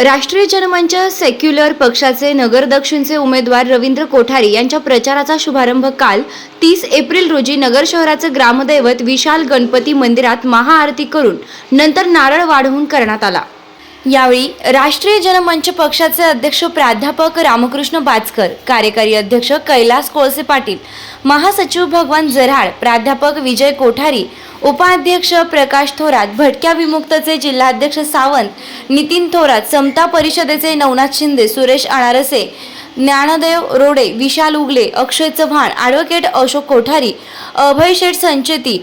राष्ट्रीय जनमंच सेक्युलर पक्षाचे नगर दक्षिणचे उमेदवार रवींद्र कोठारी यांच्या प्रचाराचा शुभारंभ काल 30 एप्रिल रोजी नगर शहराचे ग्रामदैवत विशाल गणपती मंदिरात महाआरती करून नंतर नारळ वाढवून करण्यात आला। यावेळी राष्ट्रीय जनमंच पक्षाचे अध्यक्ष प्राध्यापक रामकृष्ण बाचकर, कार्यकारी अध्यक्ष कैलास कोळसे पाटील, महासचिव भगवान जऱ्हाड, प्राध्यापक विजय कोठारी, उपाध्यक्ष प्रकाश थोरात, भटक्या विमुक्तचे जिल्हाध्यक्ष सावंत, नितीन थोरात, समता परिषदेचे नवनाथ शिंदे, सुरेश अनारसे, ज्ञानदेव रोडे, विशाल उगले, अक्षय चव्हाण, ॲडव्होकेट अशोक कोठारी, अभय शेठ संचेती,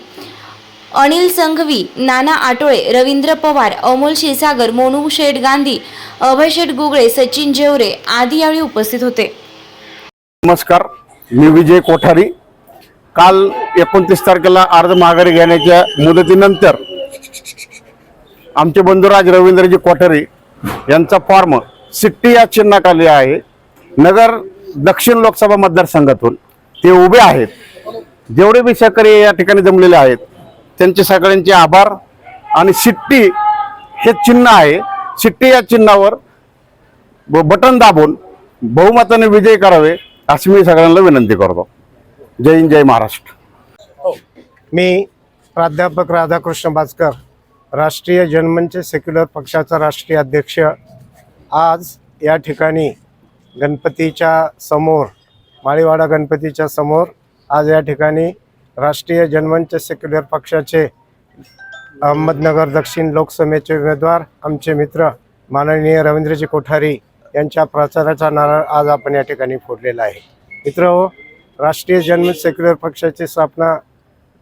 अनिल संघवी, नाना आटोळे, रवींद्र पवार, अमोल क्षीरसागर, मोनू शेठ गांधी, अभय शेठ गुगळे, सचिन जेवरे आदी यावेळी उपस्थित होते। नमस्कार, मी विजय कोठारी। काल 29 तारखेला अर्ज माघारी घेण्याच्या मुदतीनंतर आमचे बंधुराज रवींद्रजी कोठारी यांचा फॉर्म सिट्टी या चिन्हाखाली आहे। नगर दक्षिण लोकसभा मतदारसंघातून ते उभे आहेत। जेवढे बी शेतकरी या ठिकाणी जमलेले आहेत त्यांचे सगळ्यांचे आभार। आणि सिट्टी हे चिन्ह आहे, सिट्टी या चिन्हावर बटन दाबून बहुमताने विजय करावे अशी मी सगळ्यांना विनंती करतो। जय हिंद, जय महाराष्ट्र। मी प्राध्यापक राधाकृष्ण बाचकर, राष्ट्रीय जनमंच सेक्युलर पक्षाचा राष्ट्रीय अध्यक्ष। आज या ठिकाणी गणपतीच्या समोर, माळीवाडा गणपतीच्या समोर आज या ठिकाणी राष्ट्रीय जनमंच सेक्युलर पक्षाचे अहमदनगर दक्षिण लोकसभेचे उमेदवार आमचे मित्र माननीय रवींद्रजी कोठारी यांच्या प्रचाराचा नारळ आज आपण या ठिकाणी फोडलेला आहे। मित्रहो, राष्ट्रीय जनमंच सेक्युलर पक्षाची स्थापना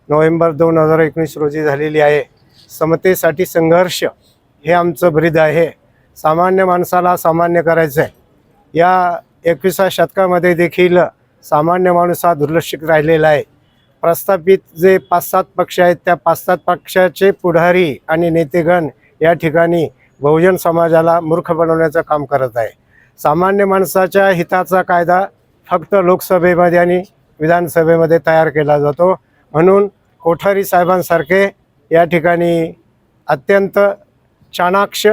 नोव्हेंबर 2019 रोजी झालेली आहे। समतेसाठी संघर्ष हे आमचं ब्रीद आहे। सामान्य माणसाला सामान्य करायचं आहे। या 21व्या शतकामध्ये देखील सामान्य माणूस हा दुर्लक्षित राहिलेला आहे। प्रस्थापित जे 5-7 पक्ष आहेत त्या 5-7 पक्षाचे पुढारी आणि नेतेगण या ठिकाणी बहुजन समाजाला मूर्ख बनवण्याचं काम करत आहे। सामान्य माणसाच्या हिताचा कायदा फक्त लोकसभेमध्ये आणि विधानसभेमध्ये तयार केला जातो। म्हणून कोठारी साहेबांसारखे या ठिकाणी अत्यंत चाणाक्ष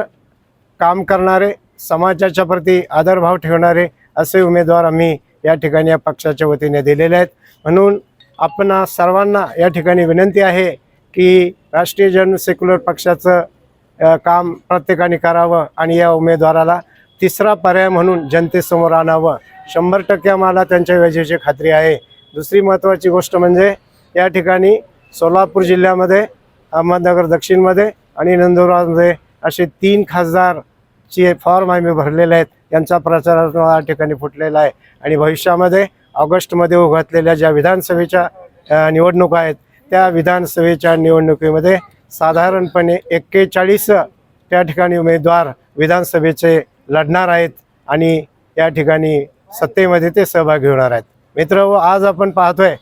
काम करणारे, समाजाच्या प्रती आदरभाव ठेवणारे असे उमेदवार आम्ही या ठिकाणी या पक्षाच्या वतीने दिलेले आहेत। म्हणून आपण सर्वांना या ठिकाणी विनंती आहे की राष्ट्रीय जन सेक्युलर पक्षाचं काम प्रत्येकाने करावं आणि या उमेदवाराला तिसरा पर्याय म्हणून जनतेसमोर आणावं। 100% आम्हाला त्यांच्या विजयाची खात्री आहे। दुसरी महत्त्वाची गोष्ट म्हणजे या ठिकाणी सोलापूर जिल्ह्यामध्ये, अहमदनगर दक्षिणमध्ये आणि नंदुरबारमध्ये असे 3 खासदारचे फॉर्म आम्ही भरलेले आहेत। यांचा प्रचार या ठिकाणी फुटलेला आहे आणि भविष्यामध्ये ऑगस्टमध्ये उघडलेल्या ज्या विधानसभेच्या निवडणुका आहेत त्या विधानसभेच्या निवडणुकीमध्ये साधारणपणे 41 त्या ठिकाणी उमेदवार विधानसभेचे लढणार आहेत आणि या ठिकाणी सत्तेमध्ये ते सहभागी होणार आहेत। मित्रहो, आज आपण पाहतोय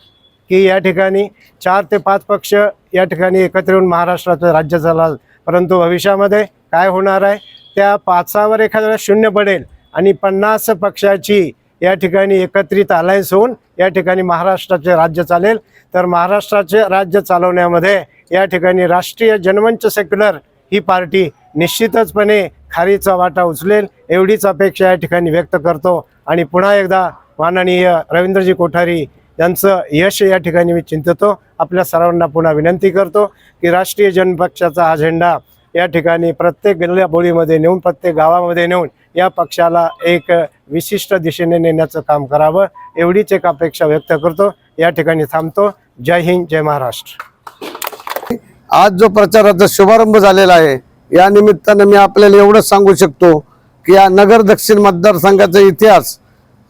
की या ठिकाणी 4 ते 5 पक्ष या ठिकाणी एकत्र येऊन महाराष्ट्राचं राज्य चालवतात, परंतु भविष्यामध्ये काय होणार आहे, त्या 5वर एखाद्याला शून्य पडेल आणि 50 पक्षाची या ठिकाणी एकत्रित अलायन्स होऊन या ठिकाणी महाराष्ट्राचे राज्य चालेल। तर महाराष्ट्राचे राज्य चालवण्यामध्ये या ठिकाणी राष्ट्रीय जनमंच सेक्युलर ही पार्टी निश्चितचपणे खारीचा वाटा उचलेल एवढीच अपेक्षा या ठिकाणी व्यक्त करतो। आणि पुन्हा एकदा माननीय रवींद्रजी कोठारी यांचं यश या ठिकाणी मी चिंततो। आपल्या सर्वांना पुन्हा विनंती करतो की राष्ट्रीय जनपक्षाचा हा झेंडा या ठिकाणी प्रत्येक गल्ल्याबोळीमध्ये नेऊन, प्रत्येक गावामध्ये नेऊन या पक्षाला एक विशिष्ट दिशेने नेण्याचं काम करावं एवढीच एक अपेक्षा व्यक्त करतो। या ठिकाणी थांबतो। जय हिंद, जय महाराष्ट्र। आज जो प्रचाराचा शुभारंभ झालेला आहे या निमित्तानं मी आपल्याला एवढंच सांगू शकतो की या नगर दक्षिण मतदारसंघाचा इतिहास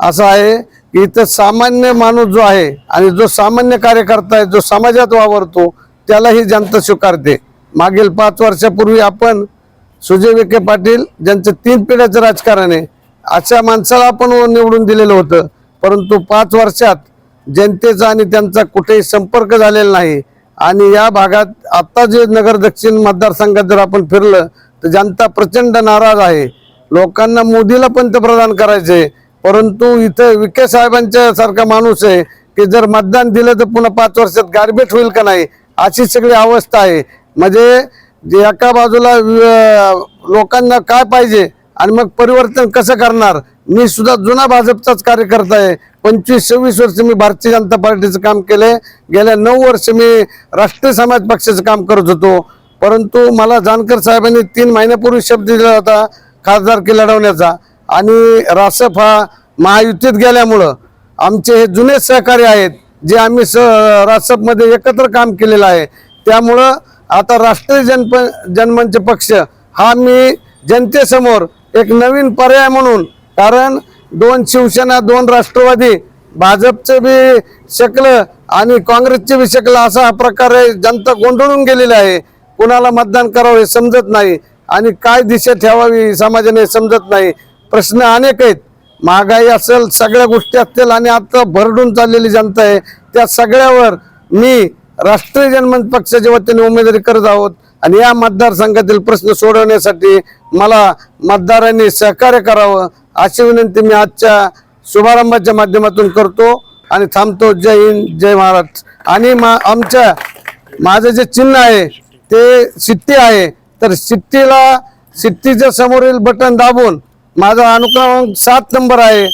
असा आहे की इथं सामान्य माणूस जो आहे आणि जो सामान्य कार्यकर्ता आहे, जो समाजात वावरतो, त्यालाही जनता स्वीकारते। मागील 5 वर्षापूर्वी आपण सुजय विखे पाटील ज्यांचं 3 पिढ्याचं राजकारण आहे अशा माणसाला आपण निवडून दिलेलं होतं, परंतु 5 वर्षात जनतेचा आणि त्यांचा कुठेही संपर्क झालेला नाही। आणि या भागात आता जे नगर दक्षिण मतदारसंघात जर आपण फिरलं तर जनता प्रचंड नाराज आहे। लोकांना मोदीला पंतप्रधान करायचे, परंतु इथं विखे साहेबांच्या सारखा माणूस आहे की जर मतदान दिलं तर पुन्हा 5 वर्षात गारबेट होईल का नाही अशी सगळी अवस्था आहे। म्हणजे जे एका बाजूला लोकांना काय पाहिजे आणि मग परिवर्तन कसं करणार? मी सुद्धा जुना भाजपचाच कार्यकर्ता आहे. 25-26 वर्ष मी भारतीय जनता पार्टीचं काम केलंय. गेल्या 9 वर्ष मी राष्ट्रीय समाज पक्षाचं काम करत होतो. परंतु मला जानकर साहेबांनी 3 महिन्यापूर्वी शब्द दिला होता खासदारकी लढवण्याचा, आणि रासप हा महायुतीत गेल्यामुळं आमचे हे जुने सहकारी आहेत जे आम्ही रासपमध्ये एकत्र काम केलेलं आहे. त्यामुळं आता राष्ट्रीय जनमंच पक्ष हा मी जनतेसमोर एक नवीन पर्याय म्हणून, कारण 2 शिवसेना 2 राष्ट्रवादी, भाजपचं बी शकलं आणि काँग्रेसचे बी शकलं, असा प्रकारे जनता गोंधळून गेलेली आहे. कुणाला मतदान करावं हे समजत नाही आणि काय दिशा ठेवावी समाजाने समजत नाही. प्रश्न अनेक आहेत, महागाई असेल, सगळ्या गोष्टी असतील, आणि आता भरडून चाललेली जनता आहे. त्या सगळ्यावर मी राष्ट्रीय जनमंच पक्षाच्या वतीने उमेदवारी करत आहोत आणि या मतदारसंघातील प्रश्न सोडवण्यासाठी मला मतदारांनी सहकार्य करावं अशी विनंती मी आजच्या शुभारंभाच्या माध्यमातून करतो आणि थांबतो. जय हिंद, जय महाराष्ट्र. आणि माझं जे चिन्ह आहे ते शिट्टी आहे, तर शिट्टीच्या समोरील बटन दाबून, माझा अनुक्रमांक 7 नंबर आहे,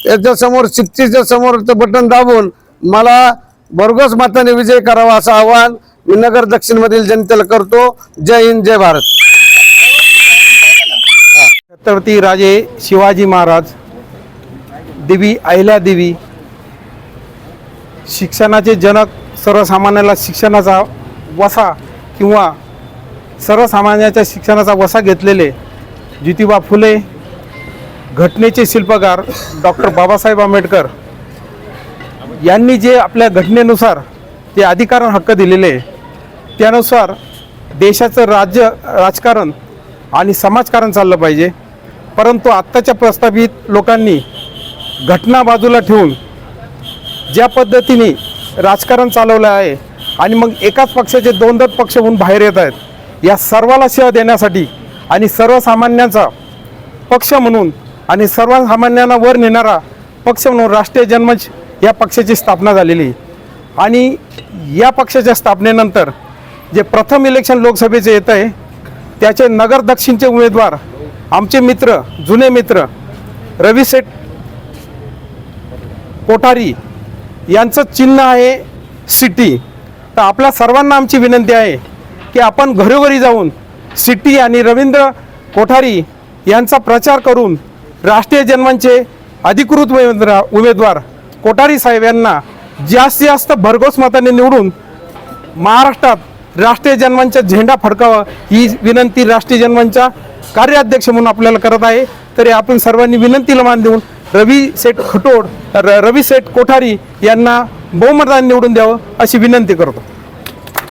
त्याच्यासमोर शिट्टीच्या समोरचं बटन दाबून मला भरघोस मताने विजय करावा असं आवाहन मी नगर दक्षिण मधील जनतेला करतो. जय हिंद, जय भारत. छत्रपती राजे शिवाजी महाराज, देवी अहिल्यादेवी, शिक्षणाचे जनक, सर्वसामान्याला शिक्षणाचा वसा किंवा सर्वसामान्याच्या शिक्षणाचा वसा घेतलेले ज्योतिबा फुले, घटनेचे शिल्पकार डॉक्टर बाबासाहेब आंबेडकर यांनी जे आपल्या घटनेनुसार ते अधिकार हक्क दिलेले, त्यानुसार देशाचं राजकारण आणि समाजकारण चाललं पाहिजे. परंतु आत्ताच्या प्रस्थापित लोकांनी घटना बाजूला ठेवून ज्या पद्धतीने राजकारण चालवलं आहे आणि मग एकाच पक्षाचे 2 पक्ष होऊन बाहेर येत आहेत, या सर्वाला सेवा देण्यासाठी आणि सर्वसामान्यांचा पक्ष म्हणून आणि सर्वसामान्यांना वर नेणारा पक्ष म्हणून राष्ट्रीय जनमंच या पक्षाची स्थापना झालेली. आणि या पक्षाच्या स्थापनेनंतर जे प्रथम इलेक्शन लोकसभेचे येत आहे, त्याचे नगर दक्षिणचे उमेदवार आमचे मित्र, जुने मित्र रवी सेठ कोठारी यांचं चिन्ह आहे सिटी. तर आपल्या सर्वांना आमची विनंती आहे की आपण घरोघरी जाऊन सिटी आणि रवींद्र कोठारी यांचा प्रचार करून राष्ट्रीय जनमंचचे अधिकृत उमेदवार कोठारी साहेब यांना जास्तीत जास्त भरघोस मताने निवडून महाराष्ट्रात राष्ट्रीय जनमंच झेंडा फडकावा ही विनंती राष्ट्रीय जनमंचचा कार्याध्यक्ष म्हणून आपल्याला करत आहे. तरी आपण सर्वांनी विनंतीला मान देऊन रवी सेठ कोठारी यांना बहुमताने निवडून द्यावं अशी विनंती करतो.